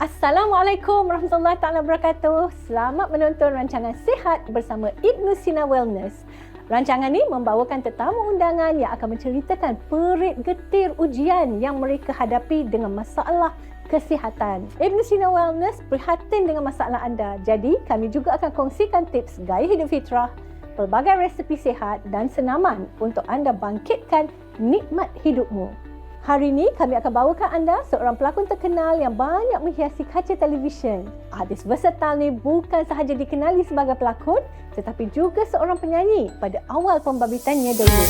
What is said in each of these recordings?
Assalamualaikum warahmatullahi taala wabarakatuh. Selamat menonton rancangan Sihat bersama Ibnu Sina Wellness. Rancangan ini membawakan tetamu undangan yang akan menceritakan perit getir ujian yang mereka hadapi dengan masalah kesihatan. Ibnu Sina Wellness prihatin dengan masalah anda. Jadi, kami juga akan kongsikan tips gaya hidup fitrah, pelbagai resepi sihat dan senaman untuk anda bangkitkan nikmat hidupmu. Hari ini kami akan bawakan anda seorang pelakon terkenal yang banyak menghiasi kaca televisyen. Artis versatile ni bukan sahaja dikenali sebagai pelakon tetapi juga seorang penyanyi pada awal pembabitannya dulu.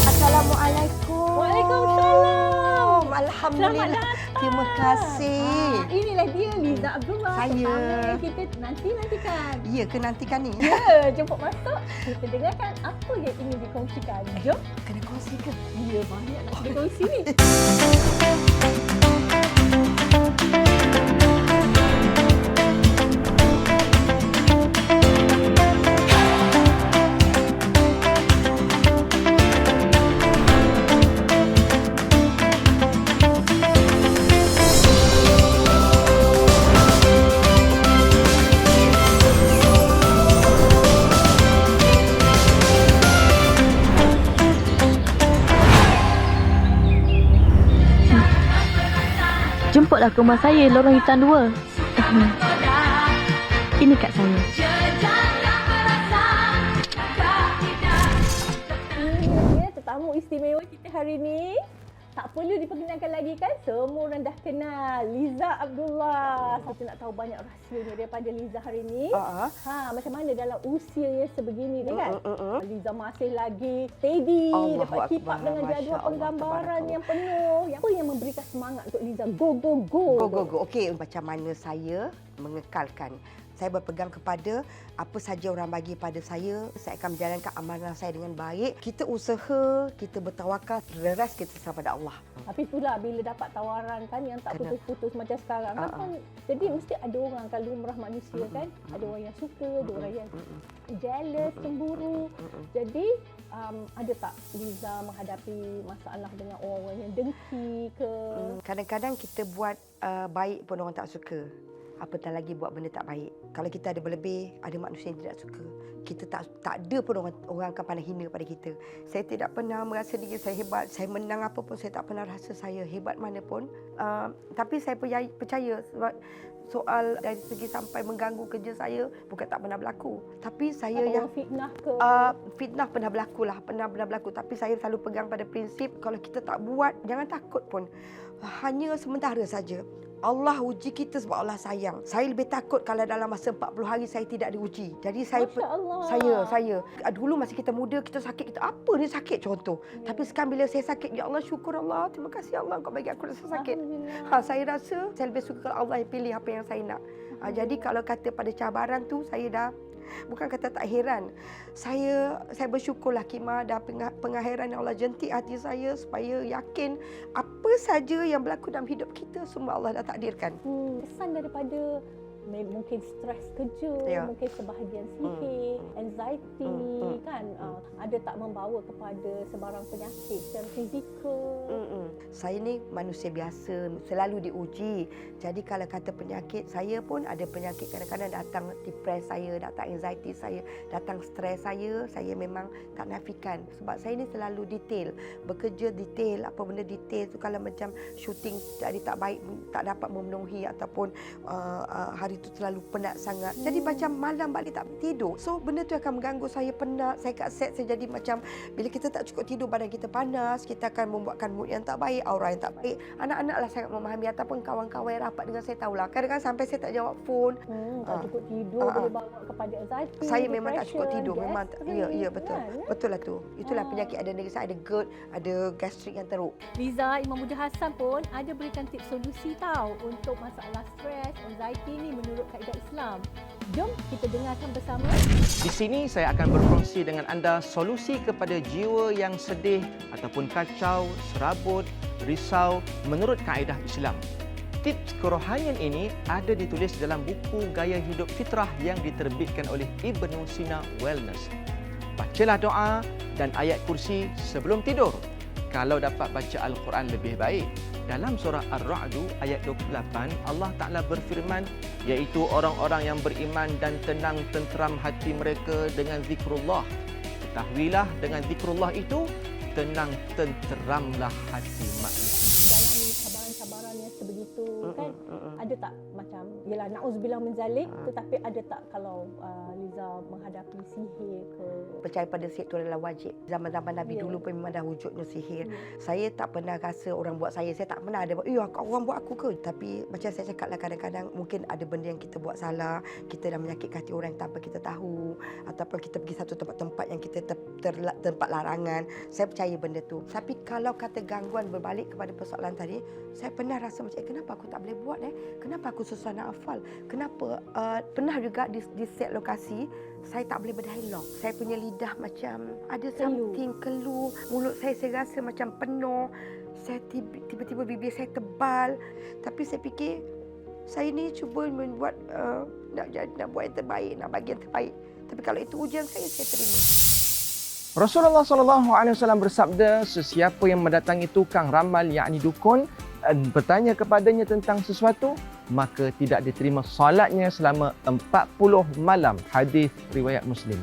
Assalamualaikum. Waalaikumsalam. Alhamdulillah. Terima kasih. Inilah dia Liza Abdullah. Saya. Pertama yang kita nantikan. Ya ke nantikan ni? Ya, jemput masuk. Kita dengarkan apa yang ingin dikongsikan. Jom. Kena kongsi ke? Ya, banyak nak kita kongsi ni. Jemputlah ke rumah saya, lorong hitam 2. Ini kat saya. Ini dia tetamu istimewa kita hari ni. Tak perlu diperkenalkan lagi kan? Semua orang dah kenal. Liza Abdullah. Kita nak tahu banyak rahsianya daripada Liza hari ni. Macam mana dalam usianya sebegini ni kan? Liza masih lagi steady. Dapat keep up dengan jadual penggambaran yang penuh. Apa yang memberikan semangat untuk Liza? Go, go, go. Go, go, go. Okey, macam mana saya mengekalkan. Saya berpegang kepada apa saja orang bagi pada saya akan menjalankan amanah saya dengan baik. Kita usaha, kita bertawakal, the rest kita serah pada Allah. Tapi itulah bila dapat tawaran kan yang tak putus-putus macam sekarang kan. Jadi mesti ada orang kalau lumrah manusia kan. Ada orang yang suka, ada orang yang jealous, cemburu. Jadi ada tak Liza menghadapi masalah dengan orang yang dengki ke? Kadang-kadang kita buat baik pun orang tak suka. Apatah lagi buat benda tak baik. Kalau kita ada berlebih, ada manusia yang tidak suka. Kita tak ada pun orang akan pandang hina pada kita. Saya tidak pernah merasa diri saya hebat. Saya menang apa pun, saya tak pernah rasa saya hebat mana pun. Tapi saya percaya sebab soal dari segi sampai mengganggu kerja saya bukan tak pernah berlaku. Tapi saya yang fitnah ke? Fitnah pernah berlaku lah, pernah berlaku. Tapi saya selalu pegang pada prinsip kalau kita tak buat, jangan takut pun. Hanya sementara saja. Allah uji kita sebab Allah sayang. Saya lebih takut kalau dalam masa 40 hari saya tidak diuji. Jadi saya dulu masa kita muda, kita sakit, kita apa ni sakit contoh. Tapi sekarang bila saya sakit, ya Allah syukur Allah, terima kasih Allah kau bagi aku rasa sakit. Saya rasa saya lebih suka kalau Allah yang pilih apa yang saya nak. Jadi kalau kata pada cabaran tu saya dah bukan kata tak heran. Saya bersyukurlah khidmah dan pengakhiran yang Allah jentik hati saya supaya yakin apa saja yang berlaku dalam hidup kita semua Allah dah takdirkan. Kesan daripada mungkin stres kerja, mungkin sebahagian sihir, anxiety kan, ada tak membawa kepada sebarang penyakit secara fizikal? Saya ni manusia biasa, selalu diuji. Jadi kalau kata penyakit, saya pun ada penyakit kadang-kadang datang depres saya, datang anxiety saya, datang stres saya memang tak nafikan. Sebab saya ni selalu detail, bekerja detail, apa benda detail tu kalau macam syuting jadi tak baik, tak dapat memenuhi ataupun hari itu terlalu penat sangat. Jadi macam malam balik tak tidur. So benda tu akan mengganggu saya, penat. Saya kat set saya jadi macam bila kita tak cukup tidur, badan kita panas, kita akan membuatkan mood yang tak baik, aura yang tak baik. Anak-anak lah sangat memahami ataupun kawan-kawan yang rapat dengan saya tahulah. Kadang-kadang sampai saya tak jawab phone. Tak cukup tidur boleh bawa kepada anxiety. Saya memang tak cukup tidur. Memang ya betul. Kan? Betul lah tu. Itulah penyakit ada negeri saya, ada GERD, ada gastrik yang teruk. Liza Imam Muda Hassan pun ada berikan tips solusi tahu untuk masalah stres, anxiety ni menurut kaedah Islam. Jom kita dengarkan bersama. Di sini saya akan berkongsi dengan anda solusi kepada jiwa yang sedih ataupun kacau, serabut, risau menurut kaedah Islam. Tips kerohanian ini ada ditulis dalam buku Gaya Hidup Fitrah yang diterbitkan oleh Ibnu Sina Wellness. bacalah doa dan ayat kursi sebelum tidur. Kalau dapat baca Al-Quran lebih baik. Dalam surah Ar-Ra'du ayat 28, Allah Ta'ala berfirman, iaitu orang-orang yang beriman dan tenang tenteram hati mereka dengan zikrullah. Ketahuilah dengan zikrullah itu, tenang tenteramlah hati manusia. Dalam cabaran-cabaran yang sebegitu kan, ada tak macam, yelah na'udzubillah min zalik, tetapi ada tak kalau Liza menghadapi sihir ke? Percaya pada sihir itu adalah wajib. Zaman-zaman Nabi dulu pun memang dah wujudnya sihir. Saya tak pernah rasa orang buat saya tak pernah ada, orang buat aku ke? Tapi macam saya cakap lah, kadang-kadang mungkin ada benda yang kita buat salah, kita dah menyakitkan hati orang tanpa kita tahu, ataupun kita pergi satu tempat-tempat yang kita tempat larangan. Saya percaya benda tu. Tapi kalau kata gangguan berbalik kepada persoalan tadi, saya pernah rasa macam, kenapa aku tak boleh buat? Kenapa aku susah nak hafal? Kenapa? Pernah juga di set lokasi, saya tak boleh berdialog. Saya punya lidah macam ada something keluh. Mulut saya rasa macam penuh. Saya tiba-tiba bibir saya tebal. Tapi saya fikir, saya ni cuba membuat, nak buat yang terbaik, nak bagi yang terbaik. Tapi kalau itu ujian saya terima. Rasulullah SAW bersabda, sesiapa yang mendatangi tukang ramal yakni dukun dan bertanya kepadanya tentang sesuatu, maka tidak diterima solatnya selama 40 malam. Hadis riwayat Muslim.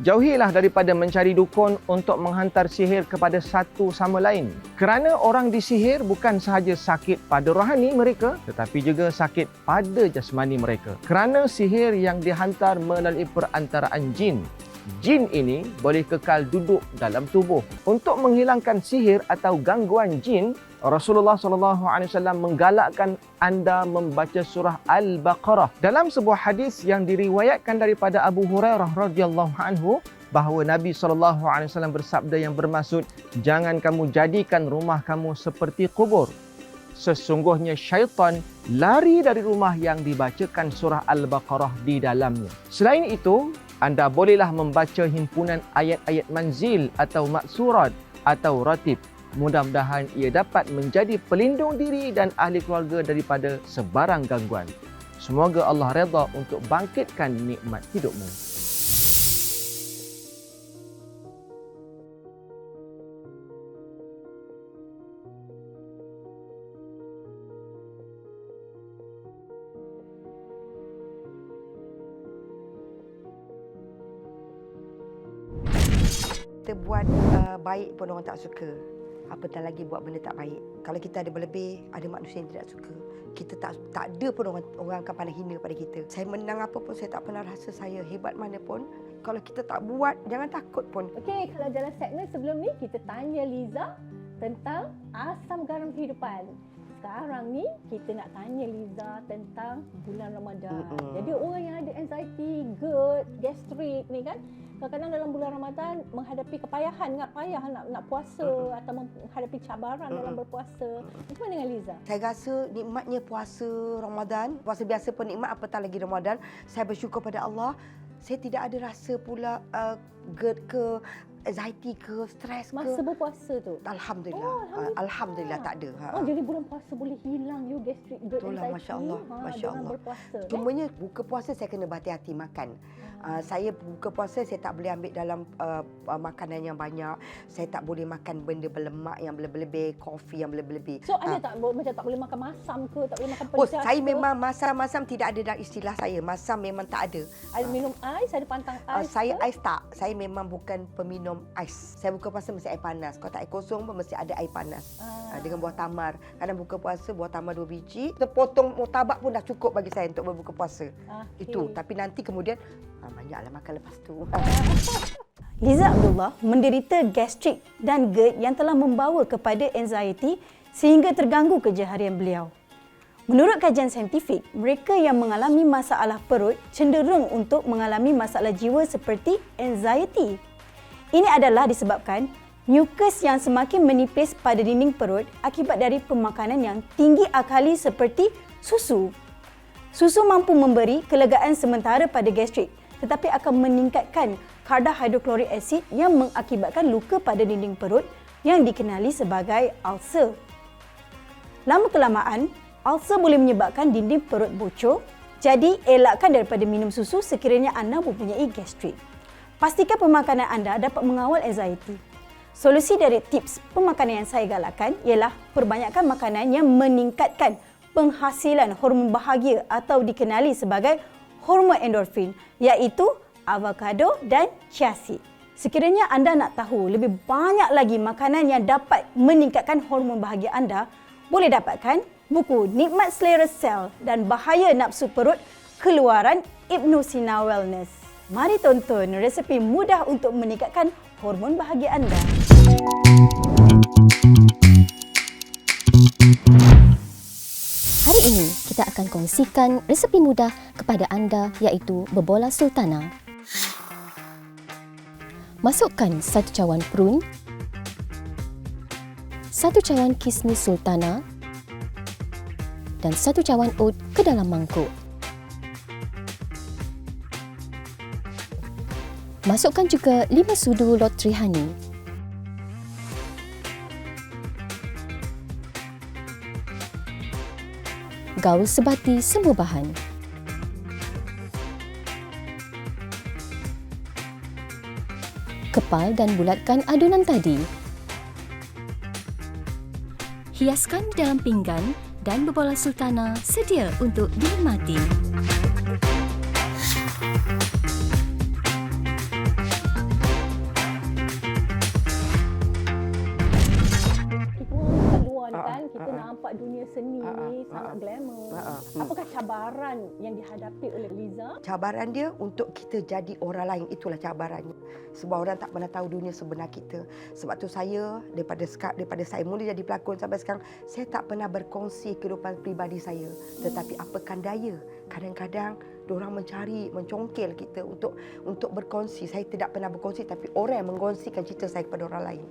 Jauhilah daripada mencari dukun untuk menghantar sihir kepada satu sama lain. Kerana orang disihir bukan sahaja sakit pada rohani mereka, tetapi juga sakit pada jasmani mereka. Kerana sihir yang dihantar melalui perantaraan jin. Jin ini boleh kekal duduk dalam tubuh. Untuk menghilangkan sihir atau gangguan jin, Rasulullah SAW menggalakkan anda membaca surah Al-Baqarah. Dalam sebuah hadis yang diriwayatkan daripada Abu Hurairah radhiyallahu anhu, bahawa Nabi SAW bersabda yang bermaksud, jangan kamu jadikan rumah kamu seperti kubur. Sesungguhnya syaitan lari dari rumah yang dibacakan surah Al-Baqarah di dalamnya. Selain itu, anda bolehlah membaca himpunan ayat-ayat manzil atau maksurat atau ratib. Mudah-mudahan ia dapat menjadi pelindung diri dan ahli keluarga daripada sebarang gangguan. Semoga Allah redha untuk bangkitkan nikmat hidupmu. Kita buat baik pun orang tak suka. Apatah lagi buat benda tak baik. Kalau kita ada berlebih, ada manusia yang tidak suka. Kita tak ada pun orang akan pandang hina pada kita. Saya menang apa pun, saya tak pernah rasa saya hebat mana pun. Kalau kita tak buat, jangan takut pun. Okey, kalau dalam segmen sebelum ni kita tanya Liza tentang asam garam kehidupan. Sekarang ni kita nak tanya Liza tentang bulan Ramadan. Jadi orang yang ada anxiety, GERD, gastrik ni kan, kadang-kadang dalam bulan Ramadan menghadapi kepayahan, payah nak puasa atau menghadapi cabaran dalam berpuasa. Macam mana dengan Liza? Saya rasa nikmatnya puasa Ramadan. Puasa biasa pun nikmat, apatah lagi Ramadan. Saya bersyukur pada Allah. Saya tidak ada rasa pula GERD ke, anxiety ke, stres ke. Masa berpuasa tu? Alhamdulillah. Alhamdulillah tak ada. Jadi bulan puasa boleh hilang you gastrik, GERD, itulah, anxiety. Masya Allah. Masya Allah. Berpuasa. Cumanya buka puasa saya kena berhati-hati makan. Saya buka puasa saya tak boleh ambil dalam makanan yang banyak. Saya tak boleh makan benda berlemak yang berlebih-lebih, kopi yang berlebih-lebih. So ada tak macam tak boleh makan masam ke, tak boleh makan pedas? Saya memang masam tidak ada dalam istilah saya. Masam memang tak ada. Ada minum ais, ada pantang ais. Saya ais tak. Saya memang bukan peminum ais. Saya buka puasa mesti air panas. Kalau tak air kosong pun mesti ada air panas. Dengan buah tamar. Kadang buka puasa buah tamar 2 biji. Terpotong murtabak pun dah cukup bagi saya untuk berbuka puasa. Itu. Tapi nanti kemudian banyaklah makan lepas tu. Liza Abdullah menderita gastrik dan GERD yang telah membawa kepada anxiety sehingga terganggu kerja harian beliau. Menurut kajian saintifik, mereka yang mengalami masalah perut cenderung untuk mengalami masalah jiwa seperti anxiety. Ini adalah disebabkan mukus yang semakin menipis pada dinding perut akibat dari pemakanan yang tinggi alkali seperti susu. Susu mampu memberi kelegaan sementara pada gastrik, tetapi akan meningkatkan kadar hidroklorik asid yang mengakibatkan luka pada dinding perut yang dikenali sebagai ulcer. Lama-kelamaan, ulcer boleh menyebabkan dinding perut bocor, jadi elakkan daripada minum susu sekiranya anda mempunyai gastrik. Pastikan pemakanan anda dapat mengawal anxiety. Solusi dari tips pemakanan yang saya galakkan ialah perbanyakkan makanan yang meningkatkan penghasilan hormon bahagia atau dikenali sebagai hormon endorfin, iaitu avocado dan chia seed. Sekiranya anda nak tahu lebih banyak lagi makanan yang dapat meningkatkan hormon bahagia anda, boleh dapatkan buku Nikmat Selera Sel dan Bahaya Nafsu Perut keluaran Ibnu Sina Wellness. Mari tonton resepi mudah untuk meningkatkan hormon bahagia anda. Hari ini kita akan kongsikan resepi mudah kepada anda iaitu berbola sultana. Masukkan 1 cawan prune, 1 cawan kismis sultana dan 1 cawan oat ke dalam mangkuk. Masukkan juga 5 sudu lotri honey. Gaul sebati semua bahan. Kepal dan bulatkan adunan tadi. Hiaskan di dalam pinggan dan berbola sultana sedia untuk dinikmati. Kita orang kat luar ni kan, kita nampak dunia seni ni sangat glamour. Apakah cabaran yang dihadapi oleh Liza? Cabaran dia untuk kita jadi orang lain, itulah cabarannya. Sebab orang tak pernah tahu dunia sebenar kita. Sebab tu saya daripada saya mula jadi pelakon sampai sekarang, saya tak pernah berkongsi kehidupan peribadi saya. Tetapi apakan daya, kadang-kadang diorang mencongkel kita untuk berkongsi. Saya tidak pernah berkongsi, tapi orang yang mengkongsikan cerita saya kepada orang lain.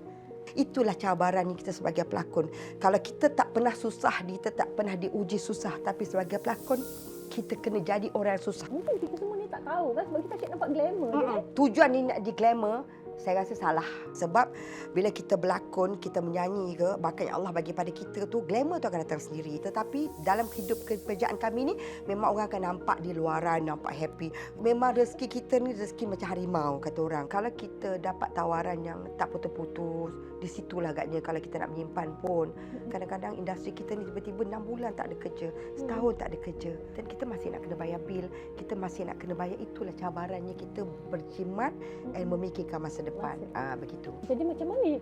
Itulah cabaran kita sebagai pelakon. Kalau kita tak pernah susah, kita tak pernah diuji susah, tapi sebagai pelakon kita kena jadi orang yang susah. Mungkin kita semua ni tak tahu kan, sebab kita asyik nampak glamour je kan. Tujuan ni nak di glamour, saya rasa salah. Sebab bila kita berlakon, kita menyanyi ke, bakat yang Allah bagi pada kita tu, glamour tu akan datang sendiri. Tetapi dalam hidup pekerjaan kami ni, memang orang akan nampak di luaran, nampak happy. Memang rezeki kita ni rezeki macam harimau, kata orang. Kalau kita dapat tawaran yang tak putus-putus, di situlah agaknya kalau kita nak menyimpan pun. Kadang-kadang industri kita ni tiba-tiba 6 bulan tak ada kerja, setahun tak ada kerja. Dan kita masih nak kena bayar bil, kita masih nak kena bayar. Itulah cabarannya kita berjimat dan memikirkan masa depan. Begitu. Jadi macam mana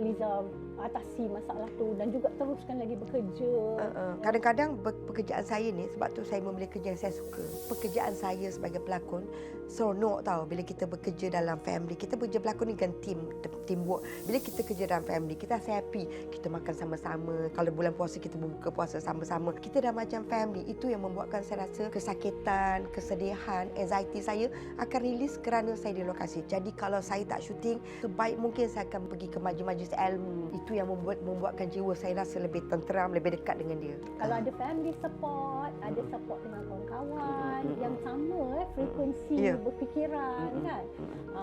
Liza atasi masalah tu dan juga teruskan lagi bekerja? Kadang-kadang pekerjaan saya ni, sebab tu saya memilih kerja yang saya suka. Pekerjaan saya sebagai pelakon seronok tau. Bila kita bekerja dalam family, kita bekerja pelakon ni kan teamwork. Bila kita kerja dalam family, kita happy. Kita makan sama-sama. Kalau bulan puasa kita buka puasa sama-sama. Kita dah macam family. Itu yang membuatkan saya rasa kesakitan, kesedihan, anxiety saya akan rilis kerana saya di lokasi. Jadi kalau saya tak syuting, sebaik mungkin saya akan pergi ke majlis-majlis ilmu. Itu yang membuatkan jiwa saya rasa lebih tenteram, lebih dekat dengan dia. Kalau ada family support, ada support dengan kawan-kawan yang sama frekuensi berfikiran kan,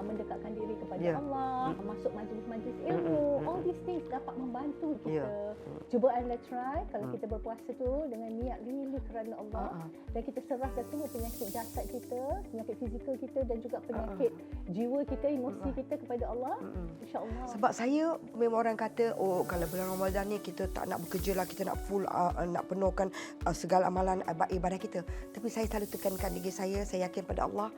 mendekatkan diri kepada Allah, masuk majlis-majlis ilmu, all these things dapat membantu kita. Cuba anda try kalau kita berpuasa tu dengan niat really kerana Allah, dan kita serahkan semua penyakit jasad kita, penyakit fizikal kita dan juga penyakit jiwa kita, emosi kita kepada Allah, insya-Allah. Sebab saya memang orang kata, oh kalau bulan Ramadan ni kita tak nak bekerja lah, kita nak full nak penuhkan segala amalan ibadah kita. Tapi saya selalu tekankan diri saya yakin pada Allah.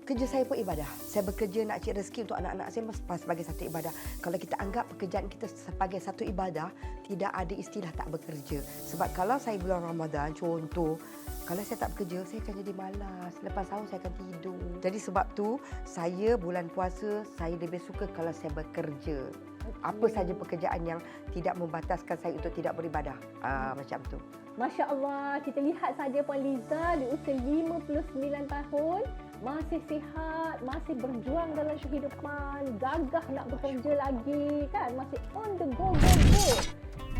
Kerja saya pun ibadah. Saya bekerja nak cari rezeki untuk anak-anak saya sebagai satu ibadah. Kalau kita anggap pekerjaan kita sebagai satu ibadah, tidak ada istilah tak bekerja. Sebab kalau saya bulan Ramadan, contoh, kalau saya tak bekerja, saya akan jadi malas. Lepas sahur saya akan tidur. Jadi sebab tu, saya bulan puasa, saya lebih suka kalau saya bekerja. Apa saja pekerjaan yang tidak membataskan saya untuk tidak beribadah. Macam tu. Masya Allah, kita lihat saja Puan Liza di usia 59 tahun, masih sihat, masih berjuang dalam kehidupan, gagah nak bekerja lagi kan, masih on the go.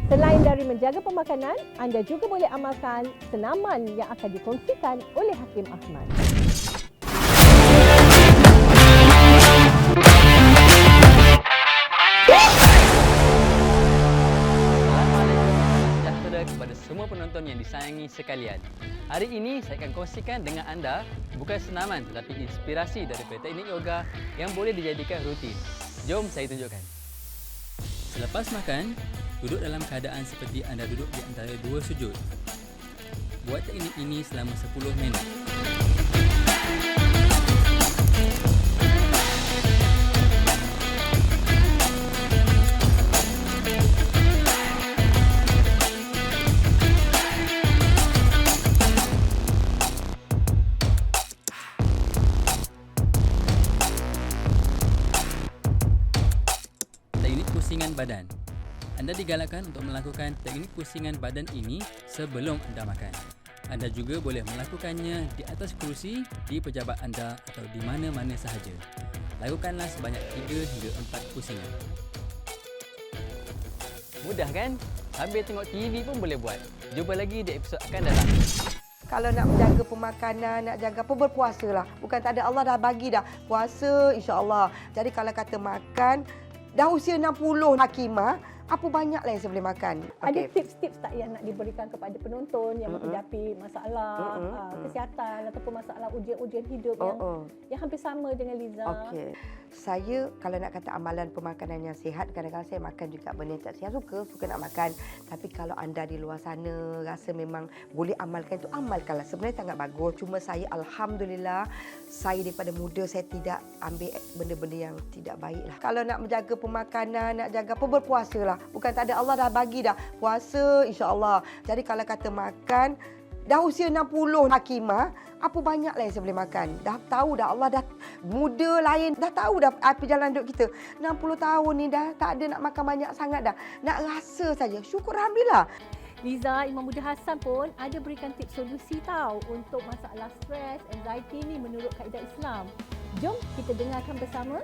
Selain dari menjaga pemakanan, anda juga boleh amalkan senaman yang akan dikongsikan oleh Hakim Ahmad. Kepada semua penonton penonton yang disayangi sekalian. Hari ini saya akan kongsikan dengan anda bukan senaman tetapi inspirasi daripada teknik yoga yang boleh dijadikan rutin. Jom saya tunjukkan. Selepas makan, duduk dalam keadaan seperti anda duduk di antara dua sujud. Buat teknik ini selama 10 minit. Teknik pusingan badan. Anda digalakkan untuk melakukan teknik pusingan badan ini sebelum anda makan. Anda juga boleh melakukannya di atas kerusi, di pejabat anda atau di mana-mana sahaja. Lakukanlah sebanyak 3 hingga 4 pusingan. Mudah kan? Sambil tengok TV pun boleh buat. Jumpa lagi di episod akan datang. Kalau nak menjaga pemakanan, nak jaga apa, berpuasalah. Bukan tak ada, Allah dah bagi dah. Puasa insya-Allah. Jadi kalau kata makan, dah usia 60 Hakimah, apa banyaklah yang saya boleh makan. Ada tips-tips tak yang nak diberikan kepada penonton yang menghadapi masalah kesihatan ataupun masalah ujian-ujian hidup yang hampir sama dengan Liza? Okey. Saya kalau nak kata amalan pemakanan yang sihat, kadang-kadang saya makan juga benda yang tak sihat. Suka nak makan. Tapi kalau anda di luar sana rasa memang boleh amalkan itu, amalkanlah. Sebenarnya sangat bagus. Cuma saya alhamdulillah, saya daripada muda saya tidak ambil benda-benda yang tidak baik lah. Kalau nak menjaga pemakanan, nak jaga apa, berpuasalah. Bukan tak ada, Allah dah bagi dah. Puasa insya-Allah. Jadi kalau kata makan, dah usia 60 Hakimah, apa banyaklah yang saya boleh makan. Dah tahu dah, Allah dah muda lain, dah tahu dah api jalan hidup kita. 60 tahun ni dah tak ada nak makan banyak sangat dah. Nak rasa saja. Syukur alhamdulillah. Liza, Imam Buddha Hassan pun ada berikan tips solusi tahu untuk masalah stres, anxiety ni menurut kaedah Islam. Jom kita dengarkan bersama.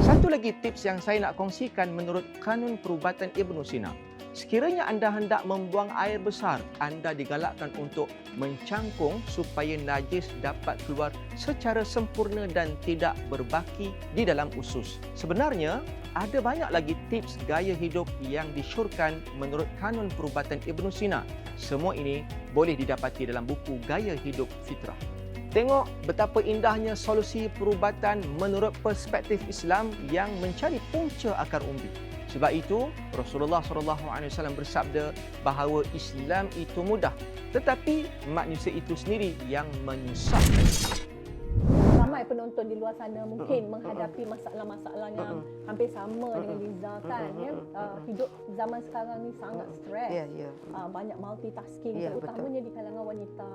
Satu lagi tips yang saya nak kongsikan menurut kanun perubatan Ibn Sina. Sekiranya anda hendak membuang air besar, anda digalakkan untuk mencangkung supaya najis dapat keluar secara sempurna dan tidak berbaki di dalam usus. Sebenarnya, ada banyak lagi tips gaya hidup yang disyorkan menurut kanun perubatan Ibn Sina. Semua ini boleh didapati dalam buku Gaya Hidup Fitrah. Tengok betapa indahnya solusi perubatan menurut perspektif Islam yang mencari punca akar umbi. Sebab itu, Rasulullah SAW bersabda bahawa Islam itu mudah, tetapi manusia itu sendiri yang menyusahkan. Ramai penonton di luar sana mungkin menghadapi masalah-masalah yang hampir sama dengan Liza kan. Hidup zaman sekarang ni sangat stres. Banyak multitasking, terutamanya di kalangan wanita.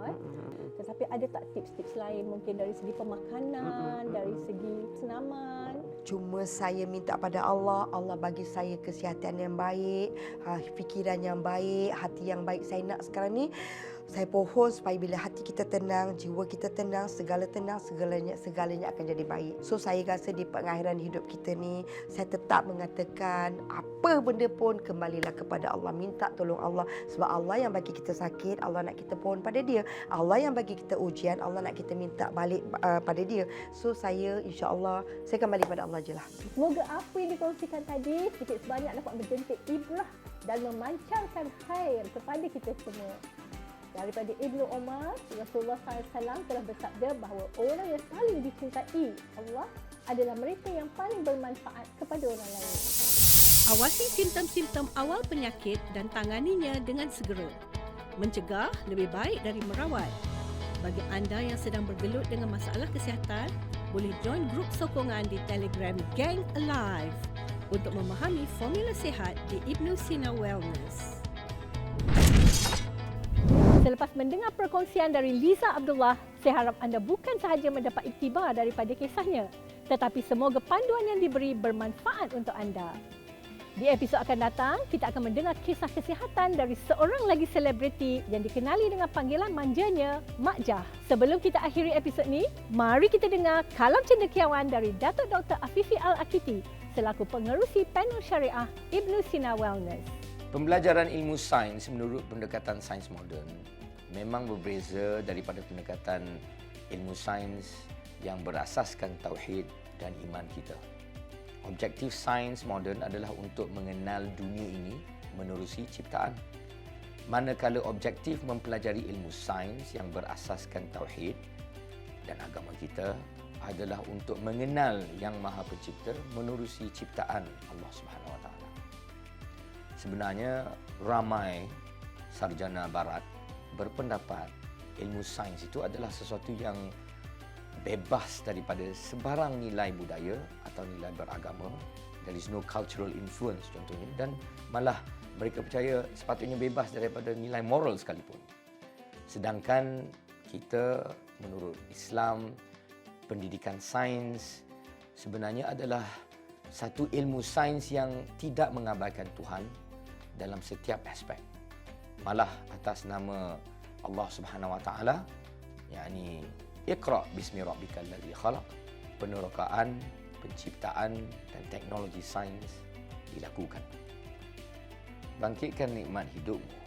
Tetapi ada tak tips-tips lain mungkin dari segi pemakanan, dari segi senaman? Cuma saya minta pada Allah, Allah bagi saya kesihatan yang baik, fikiran yang baik, hati yang baik. Saya nak sekarang ni, saya pohon supaya bila hati kita tenang, jiwa kita tenang, segalanya akan jadi baik. So saya rasa di pengakhiran hidup kita ni, saya tetap mengatakan apa benda pun kembalilah kepada Allah. Minta tolong Allah. Sebab Allah yang bagi kita sakit, Allah nak kita pohon pada dia. Allah yang bagi kita ujian, Allah nak kita minta balik pada dia. So saya insya-Allah, saya kembali pada Allah je lah. Semoga apa yang dikongsikan tadi sedikit sebanyak dapat menjentik ibrah dan memancarkan khair kepada kita semua. Daripada Ibnu Umar, Rasulullah SAW telah bersabda bahawa orang yang paling dicintai Allah adalah mereka yang paling bermanfaat kepada orang lain. Awasi simptom-simptom awal penyakit dan tanganinya dengan segera. Mencegah lebih baik dari merawat. Bagi anda yang sedang bergelut dengan masalah kesihatan, boleh join grup sokongan di Telegram Gang Alive untuk memahami formula sihat di Ibn Sina Wellness. Selepas mendengar perkongsian dari Liza Abdullah, saya harap anda bukan sahaja mendapat iktibar daripada kisahnya, tetapi semoga panduan yang diberi bermanfaat untuk anda. Di episod akan datang, kita akan mendengar kisah kesihatan dari seorang lagi selebriti yang dikenali dengan panggilan manjanya Mak Jah. Sebelum kita akhiri episod ni, mari kita dengar kalam cendekiawan dari Datuk Dr. Afifi Al-Akiti selaku pengerusi panel syariah Ibn Sina Wellness. Pembelajaran ilmu sains menurut pendekatan sains moden memang berbeza daripada pendekatan ilmu sains yang berasaskan tauhid dan iman kita. Objektif sains moden adalah untuk mengenal dunia ini menerusi ciptaan. Manakala objektif mempelajari ilmu sains yang berasaskan tauhid dan agama kita adalah untuk mengenal Yang Maha Pencipta menerusi ciptaan Allah Subhanahu Wa Taala. Sebenarnya ramai sarjana barat berpendapat ilmu sains itu adalah sesuatu yang bebas daripada sebarang nilai budaya atau nilai beragama. There is no cultural influence contohnya, dan malah mereka percaya sepatutnya bebas daripada nilai moral sekalipun. Sedangkan kita menurut Islam, pendidikan sains sebenarnya adalah satu ilmu sains yang tidak mengabaikan Tuhan dalam setiap aspek. Malah atas nama Allah Subhanahu Wa Taala, yakni Iqra bismi rabbikal ladzi khalaq, penerokaan, penciptaan dan teknologi sains dilakukan. Bangkitkan nikmat hidupmu